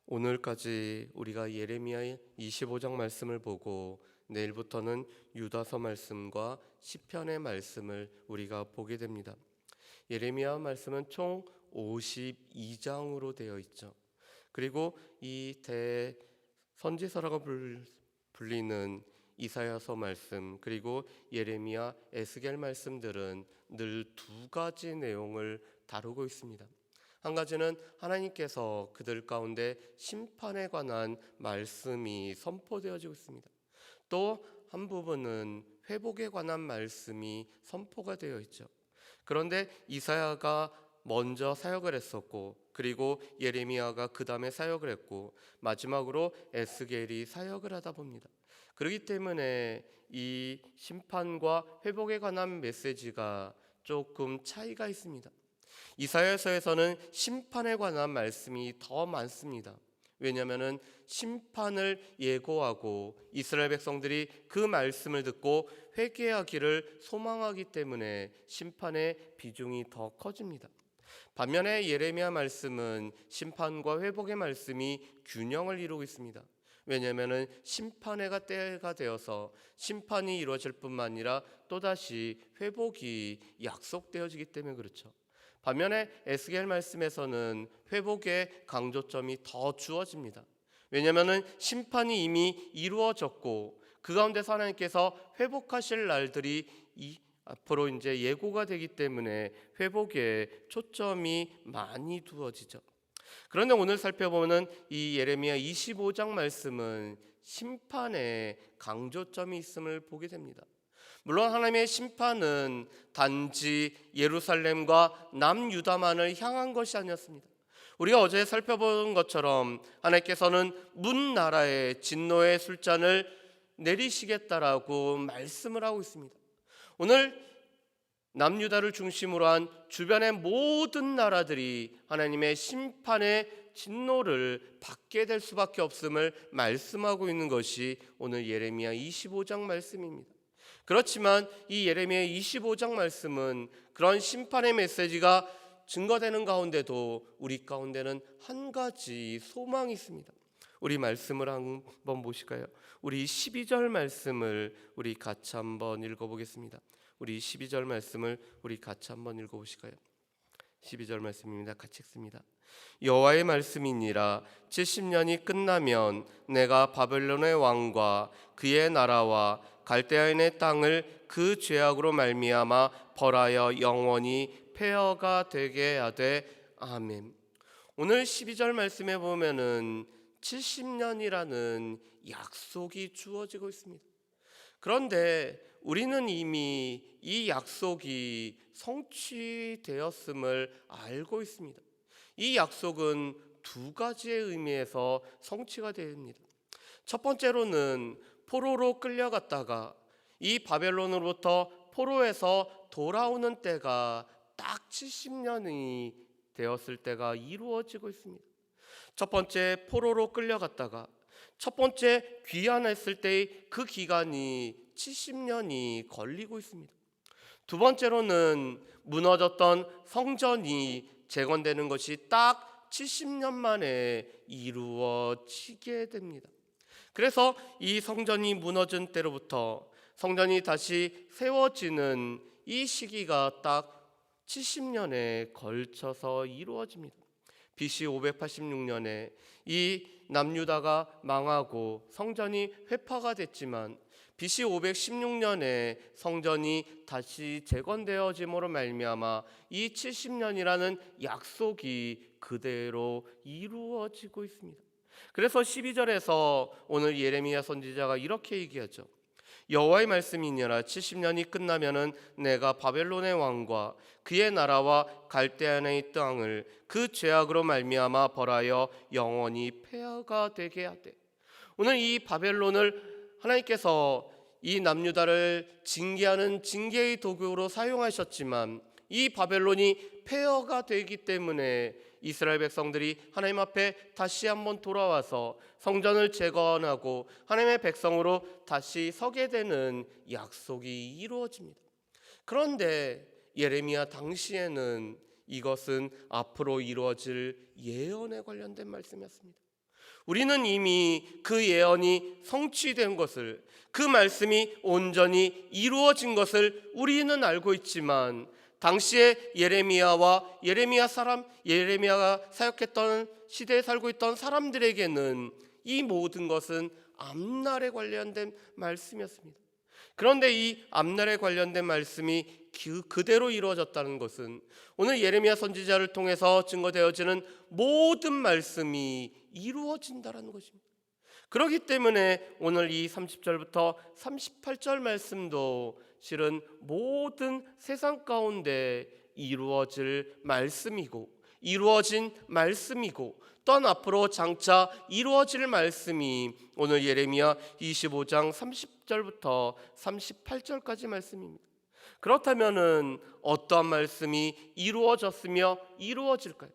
오늘까지 우리가 예레미야 25장 말씀을 보고 내일부터는 유다서 말씀과 시편의 말씀을 우리가 보게 됩니다. 예레미야 말씀은 총 52장으로 되어 있죠. 그리고 이 대선지서라고 불리는 이사야서 말씀 그리고 예레미야, 에스겔 말씀들은 늘 두 가지 내용을 다루고 있습니다. 한 가지는 하나님께서 그들 가운데 심판에 관한 말씀이 선포되어지고 있습니다. 또 한 부분은 회복에 관한 말씀이 선포가 되어 있죠. 그런데 이사야가 먼저 사역을 했었고, 그리고 예레미야가 그 다음에 사역을 했고, 마지막으로 에스겔이 사역을 하다 봅니다. 그렇기 때문에 이 심판과 회복에 관한 메시지가 조금 차이가 있습니다. 이사야서에서는 심판에 관한 말씀이 더 많습니다. 왜냐하면 심판을 예고하고 이스라엘 백성들이 그 말씀을 듣고 회개하기를 소망하기 때문에 심판의 비중이 더 커집니다. 반면에 예레미야 말씀은 심판과 회복의 말씀이 균형을 이루고 있습니다. 왜냐하면 심판의 때가 되어서 심판이 이루어질 뿐만 아니라 또다시 회복이 약속되어지기 때문에 그렇죠. 반면에 에스겔 말씀에서는 회복의 강조점이 더 주어집니다. 왜냐하면 심판이 이미 이루어졌고 그 가운데서 하나님께서 회복하실 날들이 앞으로 이제 예고가 되기 때문에 회복에 초점이 많이 두어지죠. 그런데 오늘 살펴보는 이 예레미야 25장 말씀은 심판에 강조점이 있음을 보게 됩니다. 물론 하나님의 심판은 단지 예루살렘과 남유다만을 향한 것이 아니었습니다. 우리가 어제 살펴본 것처럼 하나님께서는 문 나라의 진노의 술잔을 내리시겠다라고 말씀을 하고 있습니다. 오늘 남유다를 중심으로 한 주변의 모든 나라들이 하나님의 심판의 진노를 받게 될 수밖에 없음을 말씀하고 있는 것이 오늘 예레미야 25장 말씀입니다. 그렇지만 이 예레미야 25장 말씀은 그런 심판의 메시지가 증거되는 가운데도 우리 가운데는 한 가지 소망이 있습니다. 우리 말씀을 한번 보실까요? 우리 12절 말씀을 우리 같이 한번 읽어보겠습니다. 우리 12절 말씀을 우리 같이 한번 읽어보실까요? 12절 말씀입니다. 같이 읽습니다. 여호와의 말씀이니라. 70년이 끝나면 내가 바벨론의 왕과 그의 나라와 갈대아인의 땅을 그 죄악으로 말미암아 벌하여 영원히 폐허가 되게 하되 아멘. 오늘 12절 말씀에 보면은 70년이라는 약속이 주어지고 있습니다. 그런데 우리는 이미 이 약속이 성취되었음을 알고 있습니다. 이 약속은 두 가지의 의미에서 성취가 됩니다. 첫 번째로는 포로로 끌려갔다가 이 바벨론으로부터 포로에서 돌아오는 때가 딱 70년이 되었을 때가 이루어지고 있습니다. 첫 번째 포로로 끌려갔다가 첫 번째 귀환했을 때의 그 기간이 70년이 걸리고 있습니다. 두 번째로는 무너졌던 성전이 재건되는 것이 딱 70년 만에 이루어지게 됩니다. 그래서 이 성전이 무너진 때로부터 성전이 다시 세워지는 이 시기가 딱 70년에 걸쳐서 이루어집니다. BC 586년에 이 남유다가 망하고 성전이 회파가 됐지만 BC 516년에 성전이 다시 재건되어짐으로 말미암아 이 70년이라는 약속이 그대로 이루어지고 있습니다. 그래서 12절에서 오늘 예레미야 선지자가 이렇게 얘기하죠. 여호와의 말씀이니라. 70년이 끝나면은 내가 바벨론의 왕과 그의 나라와 갈대아인의 땅을 그 죄악으로 말미암아 벌하여 영원히 폐허가 되게 하되. 오늘 이 바벨론을 하나님께서 이 남유다를 징계하는 징계의 도구로 사용하셨지만 이 바벨론이 폐허가 되기 때문에 이스라엘 백성들이 하나님 앞에 다시 한번 돌아와서 성전을 재건하고 하나님의 백성으로 다시 서게 되는 약속이 이루어집니다. 그런데 예레미야 당시에는 이것은 앞으로 이루어질 예언에 관련된 말씀이었습니다. 우리는 이미 그 예언이 성취된 것을, 그 말씀이 온전히 이루어진 것을 우리는 알고 있지만, 당시에 예레미야가 사역했던 시대에 살고 있던 사람들에게는 이 모든 것은 앞날에 관련된 말씀이었습니다. 그런데 이 앞날에 관련된 말씀이 그대로 이루어졌다는 것은 오늘 예레미야 선지자를 통해서 증거되어지는 모든 말씀이 이루어진다는 것입니다. 그렇기 때문에 오늘 이 30절부터 38절 말씀도 실은 모든 세상 가운데 이루어질 말씀이고, 이루어진 말씀이고, 또한 앞으로 장차 이루어질 말씀이 오늘 예레미야 25장 30절부터 38절까지 말씀입니다. 그렇다면 어떠한 말씀이 이루어졌으며 이루어질까요?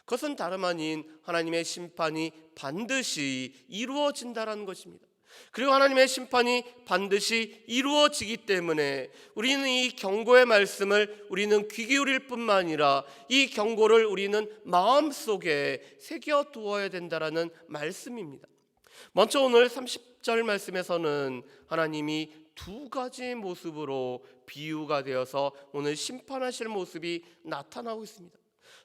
그것은 다름 아닌 하나님의 심판이 반드시 이루어진다라는 것입니다. 그리고 하나님의 심판이 반드시 이루어지기 때문에 우리는 이 경고의 말씀을 우리는 귀 기울일 뿐만 아니라 이 경고를 우리는 마음속에 새겨두어야 된다라는 말씀입니다. 먼저 오늘 30절 말씀에서는 하나님이 두 가지 모습으로 비유가 되어서 오늘 심판하실 모습이 나타나고 있습니다.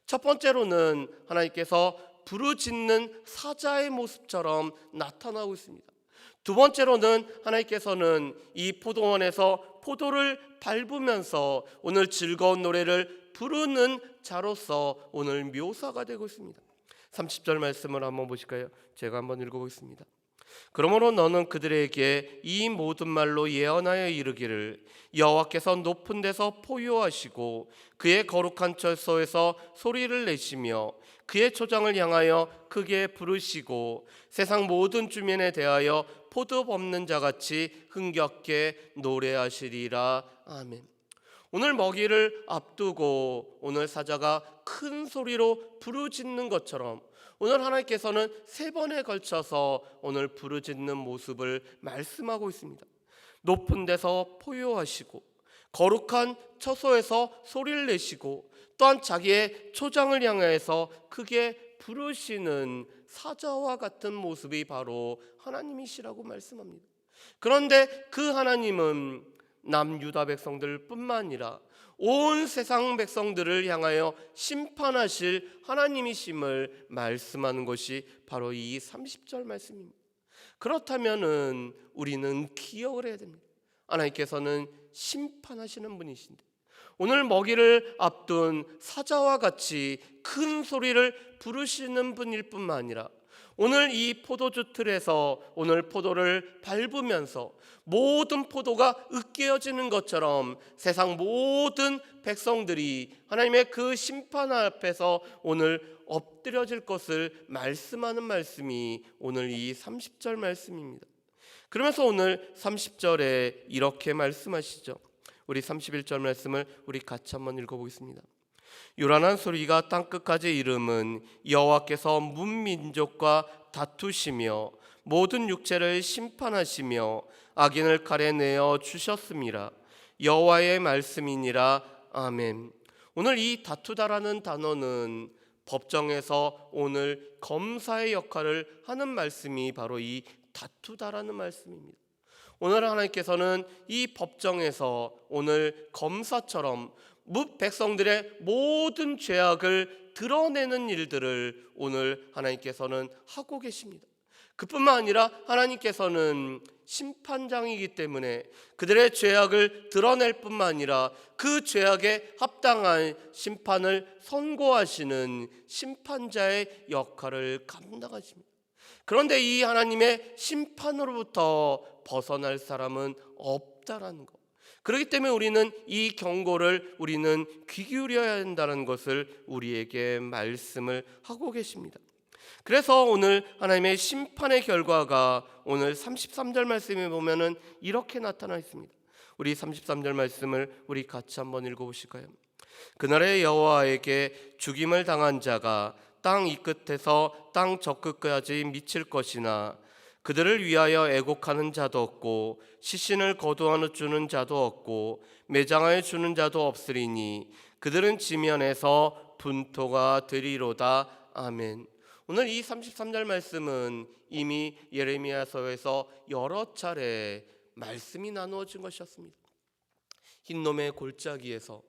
첫 번째로는 하나님께서 부르짖는 사자의 모습처럼 나타나고 있습니다. 두 번째로는 하나님께서는 이 포도원에서 포도를 밟으면서 오늘 즐거운 노래를 부르는 자로서 오늘 묘사가 되고 있습니다. 30절 말씀을 한번 보실까요? 제가 한번 읽어보겠습니다. 그러므로 너는 그들에게 이 모든 말로 예언하여 이르기를, 여호와께서 높은 데서 포효하시고 그의 거룩한 처소에서 소리를 내시며 그의 초장을 향하여 크게 부르시고 세상 모든 주민에 대하여 포도 뽑는 자같이 흥겹게 노래하시리라. 아멘. 오늘 먹이를 앞두고 오늘 사자가 큰 소리로 부르짖는 것처럼 오늘 하나님께서는 3번에 걸쳐서 오늘 부르짖는 모습을 말씀하고 있습니다. 높은 데서 포효하시고 거룩한 처소에서 소리를 내시고 또한 자기의 초장을 향해서 크게 부르시는 사자와 같은 모습이 바로 하나님이시라고 말씀합니다. 그런데 그 하나님은 남유다 백성들 뿐만 아니라 온 세상 백성들을 향하여 심판하실 하나님이심을 말씀하는 것이 바로 이 30절 말씀입니다. 그렇다면 우리는 기억을 해야 됩니다. 하나님께서는 심판하시는 분이신데 오늘 먹이를 앞둔 사자와 같이 큰 소리를 부르시는 분일 뿐만 아니라 오늘 이 포도주 틀에서 오늘 포도를 밟으면서 모든 포도가 으깨어지는 것처럼 세상 모든 백성들이 하나님의 그 심판 앞에서 오늘 엎드려질 것을 말씀하는 말씀이 오늘 이 30절 말씀입니다. 그러면서 오늘 30절에 이렇게 말씀하시죠. 우리 31절 말씀을 우리 같이 한번 읽어보겠습니다. 요란한 소리가 땅끝까지 이름은 여호와께서 문민족과 다투시며 모든 육체를 심판하시며 악인을 칼에 내어 주셨음이라. 여호와의 말씀이니라. 아멘. 오늘 이 다투다라는 단어는 법정에서 오늘 검사의 역할을 하는 말씀이 바로 이 다투다라는 말씀입니다. 오늘 하나님께서는 이 법정에서 오늘 검사처럼 백성들의 모든 죄악을 드러내는 일들을 오늘 하나님께서는 하고 계십니다. 그뿐만 아니라 하나님께서는 심판장이기 때문에 그들의 죄악을 드러낼 뿐만 아니라 그 죄악에 합당한 심판을 선고하시는 심판자의 역할을 감당하십니다. 그런데 이 하나님의 심판으로부터 벗어날 사람은 없다라는 것. 그렇기 때문에 우리는 이 경고를 우리는 귀 기울여야 한다는 것을 우리에게 말씀을 하고 계십니다. 그래서 오늘 하나님의 심판의 결과가 오늘 33절 말씀에 보면은 이렇게 나타나 있습니다. 우리 33절 말씀을 우리 같이 한번 읽어보실까요? 그날의 여호와에게 죽임을 당한 자가 땅 이 끝에서 땅 저 끝까지 미칠 것이나 그들을 위하여 애곡하는 자도 없고 시신을 거두어 주는 자도 없고 매장하여 주는 자도 없으리니 그들은 지면에서 분토가 되리로다. 아멘. 오늘 이 33절 말씀은 이미 예레미야서에서 여러 차례 말씀이 나누어진 것이었습니다. 흰놈의 골짜기에서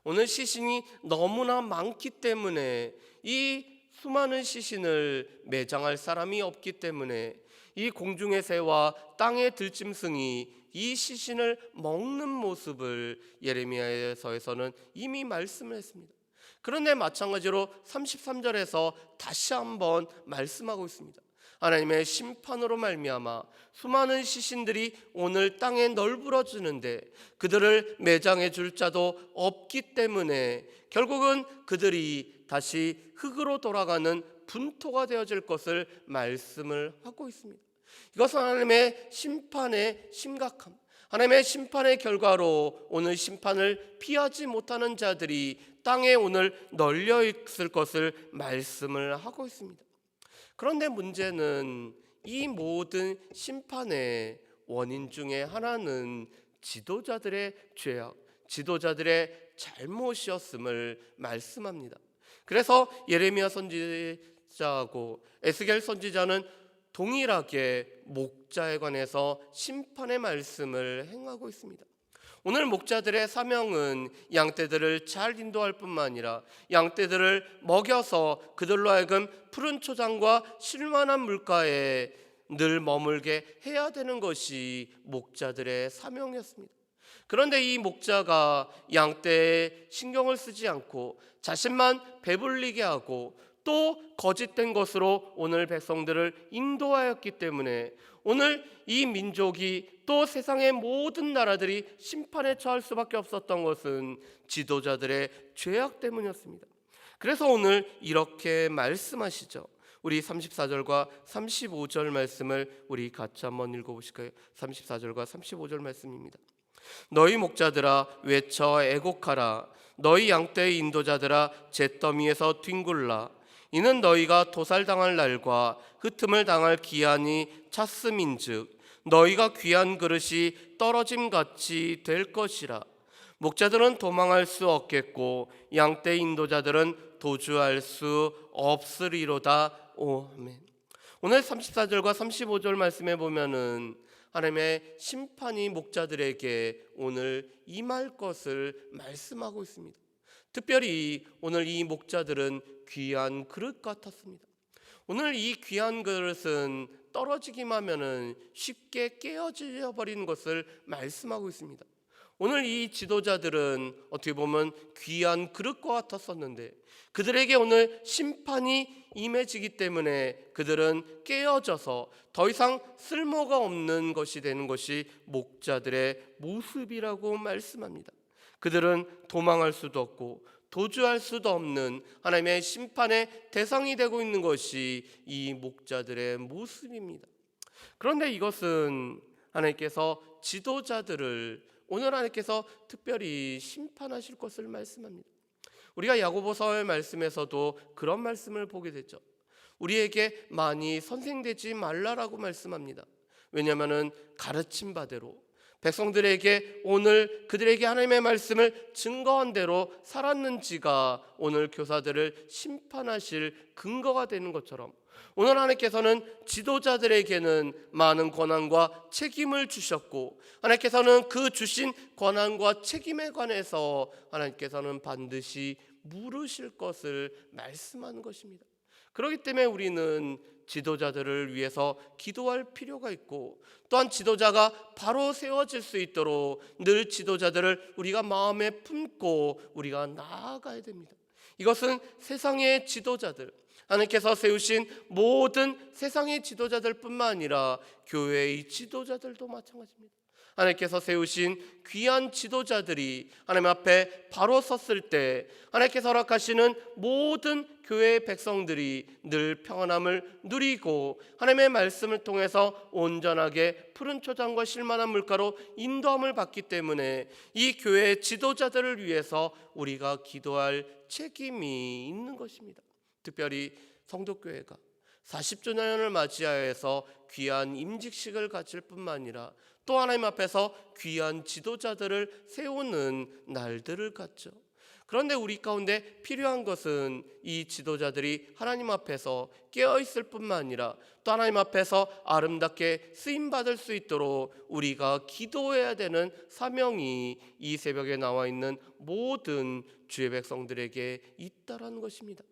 오늘 시신이 너무나 많기 때문에 이 수많은 시신을 매장할 사람이 없기 때문에 이 공중의 새와 땅의 들짐승이 이 시신을 먹는 모습을 예레미야서에서는 이미 말씀을 했습니다. 그런데 마찬가지로 33절에서 다시 한번 말씀하고 있습니다. 하나님의 심판으로 말미암아 수많은 시신들이 오늘 땅에 널브러지는데 그들을 매장해 줄 자도 없기 때문에 결국은 그들이 다시 흙으로 돌아가는 분토가 되어질 것을 말씀을 하고 있습니다. 이것은 하나님의 심판의 심각함, 하나님의 심판의 결과로 오늘 심판을 피하지 못하는 자들이 땅에 오늘 널려 있을 것을 말씀을 하고 있습니다. 그런데 문제는 이 모든 심판의 원인 중에 하나는 지도자들의 죄악, 지도자들의 잘못이었음을 말씀합니다. 그래서 예레미야 선지자하고 에스겔 선지자는 동일하게 목자에 관해서 심판의 말씀을 행하고 있습니다. 오늘 목자들의 사명은 양떼들을 잘 인도할 뿐만 아니라 양떼들을 먹여서 그들로 하여금 푸른 초장과 실만한 물가에 늘 머물게 해야 되는 것이 목자들의 사명이었습니다. 그런데 이 목자가 양떼에 신경을 쓰지 않고 자신만 배불리게 하고 또 거짓된 것으로 오늘 백성들을 인도하였기 때문에 오늘 이 민족이 또 세상의 모든 나라들이 심판에 처할 수밖에 없었던 것은 지도자들의 죄악 때문이었습니다. 그래서 오늘 이렇게 말씀하시죠. 우리 34절과 35절 말씀을 우리 같이 한번 읽어보실까요? 34절과 35절 말씀입니다. 너희 목자들아 외쳐 애곡하라. 너희 양떼의 인도자들아 잿더미에서 뒹굴라. 이는 너희가 도살당할 날과 흩음을 당할 기한이 찼음인즉 너희가 귀한 그릇이 떨어짐같이 될 것이라. 목자들은 도망할 수 없겠고 양떼 인도자들은 도주할 수 없으리로다. 아멘. 오늘 34절과 35절 말씀에 보면은 하나님의 심판이 목자들에게 오늘 임할 것을 말씀하고 있습니다. 특별히 오늘 이 목자들은 귀한 그릇 같았습니다. 오늘 이 귀한 그릇은 떨어지기만 하면은 쉽게 깨어져 버리는 것을 말씀하고 있습니다. 오늘 이 지도자들은 어떻게 보면 귀한 그릇과 같았었는데 그들에게 오늘 심판이 임해지기 때문에 그들은 깨어져서 더 이상 쓸모가 없는 것이 되는 것이 목자들의 모습이라고 말씀합니다. 그들은 도망할 수도 없고 도주할 수도 없는 하나님의 심판의 대상이 되고 있는 것이 이 목자들의 모습입니다. 그런데 이것은 하나님께서 지도자들을 오늘 하나님께서 특별히 심판하실 것을 말씀합니다. 우리가 야고보서의 말씀에서도 그런 말씀을 보게 되죠. 우리에게 많이 선생되지 말라라고 말씀합니다. 왜냐하면 가르친 바대로 백성들에게 오늘 그들에게 하나님의 말씀을 증거한 대로 살았는지가 오늘 교사들을 심판하실 근거가 되는 것처럼 오늘 하나님께서는 지도자들에게는 많은 권한과 책임을 주셨고 하나님께서는 그 주신 권한과 책임에 관해서 하나님께서는 반드시 물으실 것을 말씀하는 것입니다. 그렇기 때문에 우리는 지도자들을 위해서 기도할 필요가 있고 또한 지도자가 바로 세워질 수 있도록 늘 지도자들을 우리가 마음에 품고 우리가 나아가야 됩니다. 이것은 세상의 지도자들, 하나님께서 세우신 모든 세상의 지도자들뿐만 아니라 교회의 지도자들도 마찬가지입니다. 하나님께서 세우신 귀한 지도자들이 하나님 앞에 바로 섰을 때 하나님께서 허락하시는 모든 교회의 백성들이 늘 평안함을 누리고 하나님의 말씀을 통해서 온전하게 푸른 초장과 실만한 물가로 인도함을 받기 때문에 이 교회의 지도자들을 위해서 우리가 기도할 책임이 있는 것입니다. 특별히 성도교회가 40주년을 맞이하여서 귀한 임직식을 갖출 뿐만 아니라 또 하나님 앞에서 귀한 지도자들을 세우는 날들을 갖죠. 그런데 우리 가운데 필요한 것은 이 지도자들이 하나님 앞에서 깨어있을 뿐만 아니라 또 하나님 앞에서 아름답게 쓰임받을 수 있도록 우리가 기도해야 되는 사명이 이 새벽에 나와 있는 모든 주의 백성들에게 있다라는 것입니다.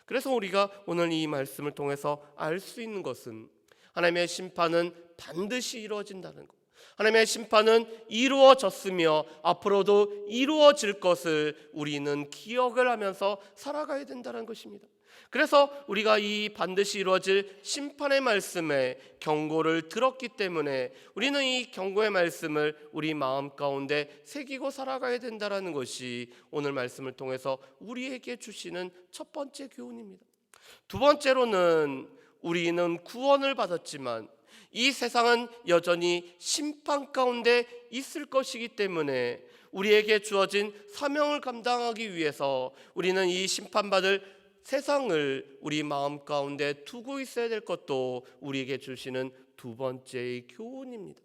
그래서 우리가 오늘 이 말씀을 통해서 알 수 있는 것은 하나님의 심판은 반드시 이루어진다는 것, 하나님의 심판은 이루어졌으며 앞으로도 이루어질 것을 우리는 기억을 하면서 살아가야 된다는 것입니다. 그래서 우리가 이 반드시 이루어질 심판의 말씀에 경고를 들었기 때문에 우리는 이 경고의 말씀을 우리 마음 가운데 새기고 살아가야 된다는 것이 오늘 말씀을 통해서 우리에게 주시는 첫 번째 교훈입니다. 두 번째로는 우리는 구원을 받았지만 이 세상은 여전히 심판 가운데 있을 것이기 때문에 우리에게 주어진 사명을 감당하기 위해서 우리는 이 심판받을 세상을 우리 마음 가운데 두고 있어야 될 것도 우리에게 주시는 두 번째의 교훈입니다.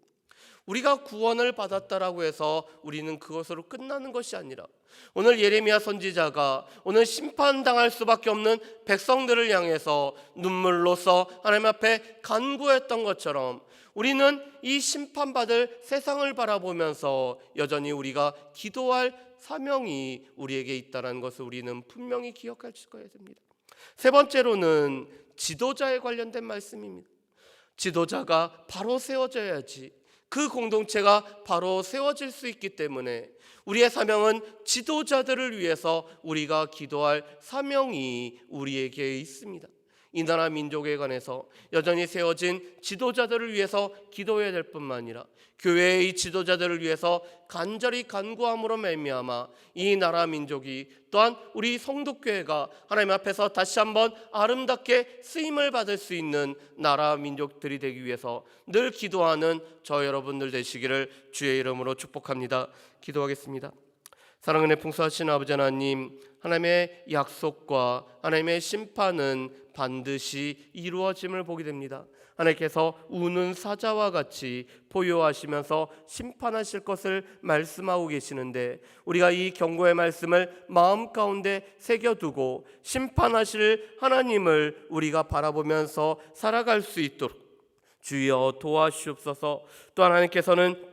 우리가 구원을 받았다라고 해서 우리는 그것으로 끝나는 것이 아니라 오늘 예레미야 선지자가 오늘 심판당할 수밖에 없는 백성들을 향해서 눈물로써 하나님 앞에 간구했던 것처럼 우리는 이 심판받을 세상을 바라보면서 여전히 우리가 기도할 사명이 우리에게 있다는 것을 우리는 분명히 기억할 수 있어야 됩니다. 세 번째로는 지도자에 관련된 말씀입니다. 지도자가 바로 세워져야지 그 공동체가 바로 세워질 수 있기 때문에 우리의 사명은 지도자들을 위해서 우리가 기도할 사명이 우리에게 있습니다. 이 나라 민족에 관해서 여전히 세워진 지도자들을 위해서 기도해야 될 뿐만 아니라 교회의 지도자들을 위해서 간절히 간구함으로 말미암아 이 나라 민족이 또한 우리 성도교회가 하나님 앞에서 다시 한번 아름답게 쓰임을 받을 수 있는 나라 민족들이 되기 위해서 늘 기도하는 저 여러분들 되시기를 주의 이름으로 축복합니다. 기도하겠습니다. 사랑은혜 풍성하신 아버지 하나님, 하나님의 약속과 하나님의 심판은 반드시 이루어짐을 보게 됩니다. 하나님께서 우는 사자와 같이 포효하시면서 심판하실 것을 말씀하고 계시는데 우리가 이 경고의 말씀을 마음 가운데 새겨두고 심판하실 하나님을 우리가 바라보면서 살아갈 수 있도록 주여 도와주옵소서. 또 하나님께서는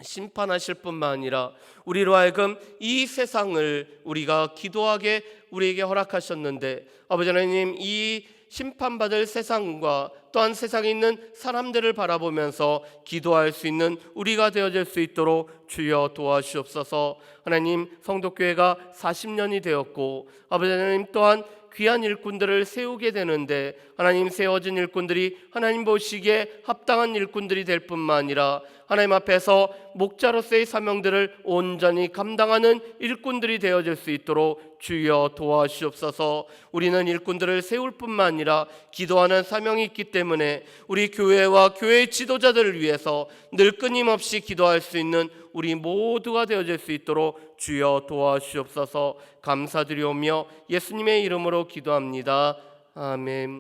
심판하실 뿐만 아니라 우리로 하여금 이 세상을 우리가 기도하게 우리에게 허락하셨는데 아버지 하나님, 이 심판받을 세상과 또한 세상에 있는 사람들을 바라보면서 기도할 수 있는 우리가 되어질 수 있도록 주여 도와주옵소서. 하나님, 성도교회가 40년이 되었고 아버지 하나님 또한 귀한 일꾼들을 세우게 되는데 하나님, 세워진 일꾼들이 하나님 보시기에 합당한 일꾼들이 될 뿐만 아니라 하나님 앞에서 목자로서의 사명들을 온전히 감당하는 일꾼들이 되어질 수 있도록 주여 도와주옵소서. 우리는 일꾼들을 세울 뿐만 아니라 기도하는 사명이 있기 때문에 우리 교회와 교회의 지도자들을 위해서 늘 끊임없이 기도할 수 있는 우리 모두가 되어질 수 있도록 주여 도와주옵소서. 감사드리오며 예수님의 이름으로 기도합니다. 아멘.